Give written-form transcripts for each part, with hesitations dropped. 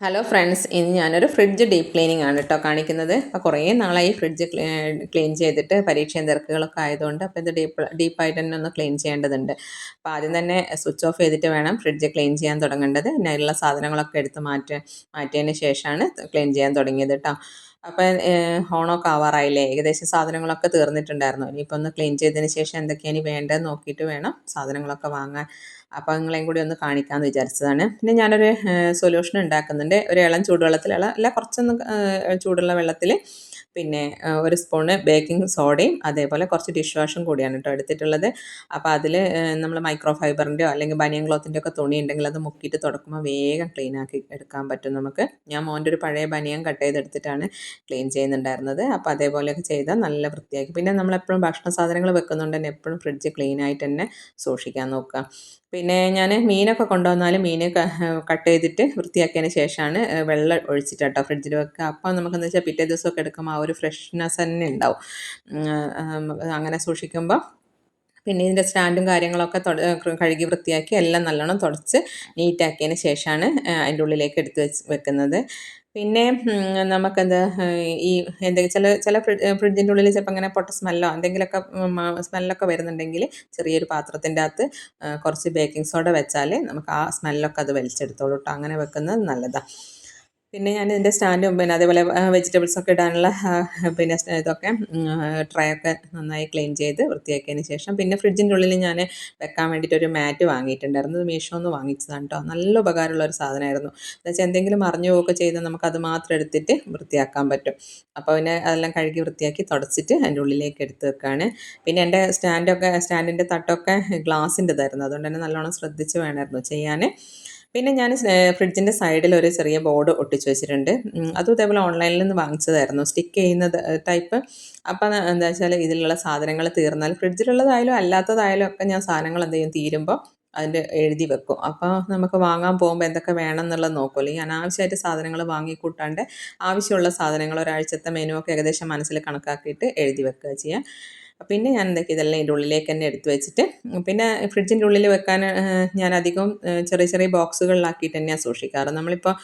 Hello friends, ഇന്ന് ഞാനൊരു fridge deep cleaning ആണ് കേട്ടോ കാണിക്കുന്നത്. അപ്പോൾ കുറേ നാളായി ഫ്രിഡ്ജ് ക്ലീൻ ചെയ്തിട്ട് പരീക്ഷയും തിരക്കുകളൊക്കെ ആയതുകൊണ്ട് അപ്പോൾ ഇത് ഡീപ്പായിട്ട് തന്നെ ഒന്ന് ക്ലീൻ ചെയ്യേണ്ടതുണ്ട്. അപ്പോൾ ആദ്യം തന്നെ സ്വിച്ച് ഓഫ് ചെയ്തിട്ട് വേണം ഫ്രിഡ്ജ് ക്ലീൻ ചെയ്യാൻ തുടങ്ങേണ്ടത്. പിന്നെ അതിലുള്ള സാധനങ്ങളൊക്കെ എടുത്ത് മാറ്റിയതിന് ശേഷമാണ് ക്ലീൻ ചെയ്യാൻ തുടങ്ങിയത് കേട്ടോ. അപ്പം ഓണമൊക്കെ ആവാറായില്ലേ, ഏകദേശം സാധനങ്ങളൊക്കെ തീർന്നിട്ടുണ്ടായിരുന്നു. ഇനിയിപ്പോൾ ഒന്ന് ക്ലീൻ ചെയ്തതിന് ശേഷം എന്തൊക്കെയാണ് വേണ്ടതെന്ന് നോക്കിയിട്ട് വേണം സാധനങ്ങളൊക്കെ വാങ്ങാൻ. അപ്പോൾ നിങ്ങളെയും കൂടി ഒന്ന് കാണിക്കാമെന്ന് വിചാരിച്ചതാണ്. പിന്നെ ഞാനൊരു സൊല്യൂഷൻ ഉണ്ടാക്കുന്നുണ്ട്. ഒരു ഇളം ചൂടുവെള്ളത്തിൽ അല്ല കുറച്ചൊന്ന് ചൂടുള്ള വെള്ളത്തിൽ പിന്നെ ഒരു സ്പൂണ് ബേക്കിംഗ് സോഡയും അതേപോലെ കുറച്ച് ഡിഷ് വാഷും കൂടിയാണ് കേട്ടോ എടുത്തിട്ടുള്ളത്. അപ്പോൾ അതിൽ നമ്മൾ മൈക്രോ ഫൈബറിൻ്റെയോ അല്ലെങ്കിൽ ബനിയൻ ക്ലോത്തിൻ്റെ ഒക്കെ തുണി ഉണ്ടെങ്കിൽ അത് മുക്കിയിട്ട് തുടക്കുമ്പോൾ വേഗം ക്ലീൻ ആക്കി എടുക്കാൻ പറ്റും നമുക്ക്. ഞാൻ മോൻ്റെ ഒരു പഴയ ബനിയൻ കട്ട് ചെയ്തെടുത്തിട്ടാണ് ക്ലീൻ ചെയ്യുന്നുണ്ടായിരുന്നത്. അപ്പോൾ അതേപോലെയൊക്കെ ചെയ്താൽ നല്ല വൃത്തിയാക്കി. പിന്നെ നമ്മളെപ്പോഴും ഭക്ഷണ സാധനങ്ങൾ വെക്കുന്നുണ്ട് തന്നെ എപ്പോഴും ഫ്രിഡ്ജ് ക്ലീൻ ആയിട്ട് തന്നെ സൂക്ഷിക്കാൻ നോക്കുക. പിന്നെ ഞാൻ മീനൊക്കെ കൊണ്ടുവന്നാൽ മീൻ കട്ട് ചെയ്തിട്ട് വൃത്തിയാക്കിയതിന് ശേഷമാണ് വെള്ളം ഒഴിച്ചിട്ട് കേട്ടോ ഫ്രിഡ്ജിൽ വെക്കുക. അപ്പോൾ നമുക്കെന്ന് വെച്ചാൽ പിറ്റേ ദിവസമൊക്കെ എടുക്കുമ്പോൾ ആ ഒരു ഫ്രഷ്നെസ് തന്നെ ഉണ്ടാവും. അങ്ങനെ സൂക്ഷിക്കുമ്പോൾ പിന്നെ ഇതിൻ്റെ സ്റ്റാൻഡും കാര്യങ്ങളൊക്കെ കഴുകി വൃത്തിയാക്കി എല്ലാം നല്ലോണം തുടച്ച് നീറ്റാക്കിയതിന് ശേഷമാണ് അതിൻ്റെ ഉള്ളിലേക്ക് എടുത്ത് വെക്കുന്നത്. പിന്നെ നമുക്കെന്താ ഈ എന്തെങ്കിലും ചില ഫ്രിഡ്ജിൻ്റെ ഉള്ളിൽ ചിലപ്പോൾ അങ്ങനെ പൊട്ട സ്മെല്ലോ എന്തെങ്കിലുമൊക്കെ സ്മെല്ലൊക്കെ വരുന്നുണ്ടെങ്കിൽ ചെറിയൊരു പാത്രത്തിൻ്റെ അകത്ത് കുറച്ച് ബേക്കിംഗ് സോഡ വെച്ചാൽ നമുക്ക് ആ സ്മെല്ലൊക്കെ അത് വലിച്ചെടുത്തോളൂ കേട്ടോ. അങ്ങനെ വെക്കുന്നത് നല്ലതാണ്. പിന്നെ ഞാൻ ഇതിൻ്റെ സ്റ്റാൻഡും പിന്നെ അതേപോലെ വെജിറ്റബിൾസൊക്കെ ഇടാനുള്ള പിന്നെ ഇതൊക്കെ ട്രേ ഒക്കെ നന്നായി ക്ലീൻ ചെയ്ത് വൃത്തിയാക്കിയതിന് ശേഷം പിന്നെ ഫ്രിഡ്ജിൻ്റെ ഉള്ളിൽ ഞാൻ വെക്കാൻ വേണ്ടിയിട്ട് ഒരു മാറ്റ് വാങ്ങിയിട്ടുണ്ടായിരുന്നു. അത് മീഷോന്ന് വാങ്ങിച്ചതാണ് കേട്ടോ. നല്ല ഉപകാരമുള്ള ഒരു സാധനമായിരുന്നു. എന്നുവെച്ചാൽ എന്തെങ്കിലും മറിഞ്ഞു പോവുകയൊക്കെ ചെയ്താൽ നമുക്കത് മാത്രം എടുത്തിട്ട് വൃത്തിയാക്കാൻ പറ്റും. അപ്പോൾ പിന്നെ അതെല്ലാം കഴുകി വൃത്തിയാക്കി തുടച്ചിട്ട് അതിൻ്റെ ഉള്ളിലേക്ക് എടുത്ത് വെക്കുകയാണ്. പിന്നെ എൻ്റെ സ്റ്റാൻഡിൻ്റെ തട്ടൊക്കെ ഗ്ലാസിൻ്റെതായിരുന്നു. അതുകൊണ്ട് തന്നെ നല്ലോണം ശ്രദ്ധിച്ച് വേണമായിരുന്നു ചെയ്യാൻ. പിന്നെ ഞാൻ ഫ്രിഡ്ജിൻ്റെ സൈഡിൽ ഒരു ചെറിയ ബോർഡ് ഒട്ടിച്ച് വെച്ചിട്ടുണ്ട്. അതും ഇതേപോലെ ഓൺലൈനിൽ നിന്ന് വാങ്ങിച്ചതായിരുന്നു, സ്റ്റിക്ക് ചെയ്യുന്നത് ടൈപ്പ്. അപ്പം എന്താ വെച്ചാൽ ഇതിലുള്ള സാധനങ്ങൾ തീർന്നാൽ ഫ്രിഡ്ജിലുള്ളതായാലും അല്ലാത്തതായാലും ഒക്കെ ഞാൻ സാധനങ്ങൾ എന്ത് ചെയ്യും തീരുമ്പോൾ അതിൻ്റെ എഴുതി വെക്കും. അപ്പോൾ നമുക്ക് വാങ്ങാൻ പോകുമ്പോൾ എന്തൊക്കെ വേണം എന്നുള്ളത് നോക്കുമല്ലോ. ഈ അനാവശ്യമായിട്ട് സാധനങ്ങൾ വാങ്ങിക്കൂട്ടാണ്ട് ആവശ്യമുള്ള സാധനങ്ങൾ ഒരാഴ്ചത്തെ മെനു ഒക്കെ ഏകദേശം മനസ്സിൽ കണക്കാക്കിയിട്ട് എഴുതി വെക്കുക ചെയ്യുക. പിന്നെ ഞാൻ എന്തൊക്കെ ഇതെല്ലാം ഇതിൻ്റെ ഉള്ളിലേക്ക് തന്നെ എടുത്ത് വെച്ചിട്ട് പിന്നെ ഫ്രിഡ്ജിൻ്റെ ഉള്ളിൽ വെക്കാൻ ഞാൻ അധികം ചെറിയ ചെറിയ ബോക്സുകളിലാക്കിയിട്ട് തന്നെയാണ് സൂക്ഷിക്കാറ്. നമ്മളിപ്പോൾ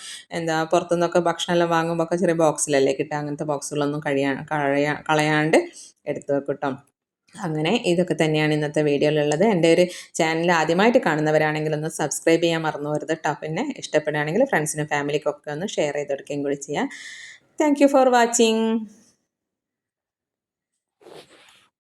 പുറത്തുനിന്നൊക്കെ ഭക്ഷണമെല്ലാം വാങ്ങുമ്പോൾ ഒക്കെ ചെറിയ ബോക്സിലല്ലേ കിട്ടുക. അങ്ങനത്തെ ബോക്സുകളൊന്നും കളയാണ്ട് എടുത്ത് വെക്കും കേട്ടോ. അങ്ങനെ ഇതൊക്കെ തന്നെയാണ് ഇന്നത്തെ വീഡിയോയിലുള്ളത്. എൻ്റെ ഒരു ചാനൽ ആദ്യമായിട്ട് കാണുന്നവരാണെങ്കിൽ ഒന്ന് സബ്സ്ക്രൈബ് ചെയ്യാൻ മറന്നു പോകരുത് കേട്ടോ. പിന്നെ ഇഷ്ടപ്പെടുകയാണെങ്കിൽ ഫ്രണ്ട്സിനും ഫാമിലിക്കൊക്കെ ഒന്ന് ഷെയർ ചെയ്ത് കൊടുക്കുകയും കൂടി ചെയ്യാം. Thank you for watching.